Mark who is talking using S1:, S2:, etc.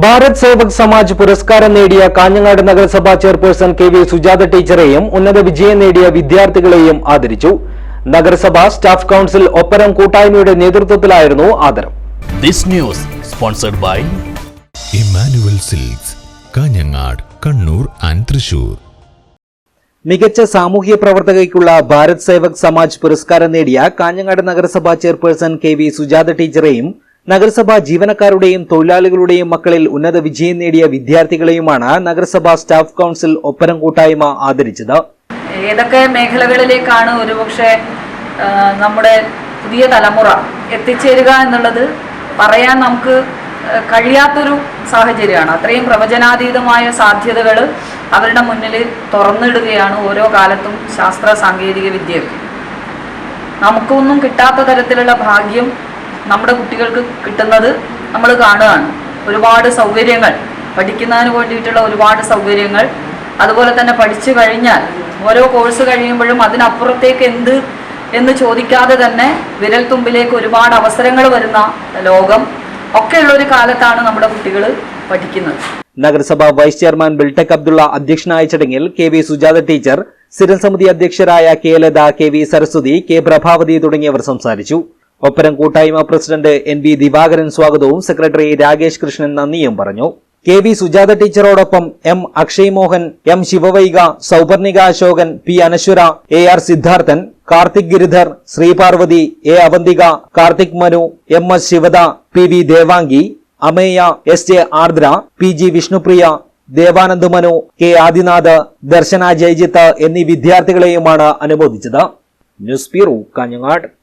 S1: ഭാരത് സേവക് സമാജ് പുരസ്കാരം നേടിയ കാഞ്ഞങ്ങാട് നഗരസഭാ ചെയർപേഴ്സൺ കെ.വി. സുജാത ടീച്ചറെയും ഉന്നത വിജയം നേടിയ വിദ്യാർത്ഥികളെയും ആദരിച്ചു. നഗരസഭാ സ്റ്റാഫ് കൌൺസിൽ ഒപ്പരം കൂട്ടായ്മയുടെ നേതൃത്വത്തിലായിരുന്നു ആദരം.
S2: This news sponsored by
S3: Emmanuel Silks, Kanhangad, Kannur and Thrissur.
S1: മികച്ച സാമൂഹ്യ പ്രവർത്തകയ്ക്കുള്ള ഭാരത് സേവക് സമാജ് പുരസ്കാരം നേടിയ കാഞ്ഞങ്ങാട് നഗരസഭാ ചെയർപേഴ്സൺ കെ.വി. സുജാത ടീച്ചറെയും നഗരസഭാ ജീവനക്കാരുടെയും തൊഴിലാളികളുടെയും മക്കളിൽ ഉന്നത വിജയം നേടിയ വിദ്യാർത്ഥികളെയുമാണ് നഗരസഭാ സ്റ്റാഫ് കൌൺസിൽ ഒപ്പരം കൂട്ടായ്മ ആദരിച്ചത്.
S4: ഏതൊക്കെ മേഖലകളിലേക്കാണ് ഒരുപക്ഷെ നമ്മുടെ പുതിയ തലമുറ എത്തിച്ചേരുക എന്നുള്ളത് പറയാൻ നമുക്ക് കഴിയാത്തൊരു സാഹചര്യമാണ്. അത്രയും പ്രവചനാതീതമായ സാധ്യതകൾ അവരുടെ മുന്നിൽ തുറന്നിടുകയാണ് ഓരോ കാലത്തും ശാസ്ത്ര സാങ്കേതിക വിദ്യയൊക്കെ. നമുക്കൊന്നും കിട്ടാത്ത തരത്തിലുള്ള ഭാഗ്യം നമ്മുടെ കുട്ടികൾക്ക് കിട്ടുന്നത് നമ്മൾ കാണുകയാണ്. ഒരുപാട് സൗകര്യങ്ങൾ, പഠിക്കുന്നതിന് വേണ്ടിയിട്ടുള്ള ഒരുപാട് സൗകര്യങ്ങൾ, അതുപോലെ തന്നെ പഠിച്ചു കഴിഞ്ഞാൽ ഓരോ കോഴ്സ് കഴിയുമ്പോഴും അതിനപ്പുറത്തേക്ക് എന്ത് എന്ന് ചോദിക്കാതെ തന്നെ വിരൽത്തുമ്പിലേക്ക് ഒരുപാട് അവസരങ്ങൾ വരുന്ന ലോകം ഒക്കെയുള്ള ഒരു കാലത്താണ് നമ്മുടെ കുട്ടികൾ പഠിക്കുന്നത്.
S1: നഗരസഭാ വൈസ് ചെയർമാൻ ബിൽടെക് അബ്ദുള്ള അധ്യക്ഷനായ ചടങ്ങിൽ കെ.വി. സുജാത ടീച്ചർ, സ്ഥിരം സമിതി അധ്യക്ഷരായ കെ. ലത, കെ.വി. സരസ്വതി, കെ. പ്രഭാവതി തുടങ്ങിയവർ സംസാരിച്ചു. ഒപ്പരം കൂട്ടായ്മ പ്രസിഡന്റ് എൻ.വി. ദിവാകരൻ സ്വാഗതവും സെക്രട്ടറി രാകേഷ് കൃഷ്ണൻ നന്ദിയും പറഞ്ഞു. കെ.വി. സുജാത ടീച്ചറോടൊപ്പം M. Akshay Mohan, M. Sivavaika, Souparnika Ashokan, P. Anaswara, A R. Siddharthan, Karthik Giridhar, Sreeparvathy, A. Avanthika, Karthik Manu, M. S. Shivada, P. V. Devangi, Ameya, S. J. Ardra, P. G. Vishnupriya, Devanand Manu, K. Adinath, Darshana Jayajith എന്നീ വിദ്യാർത്ഥികളെയുമാണ് അനുമോദിച്ചത്. News bureau, Kanhangad.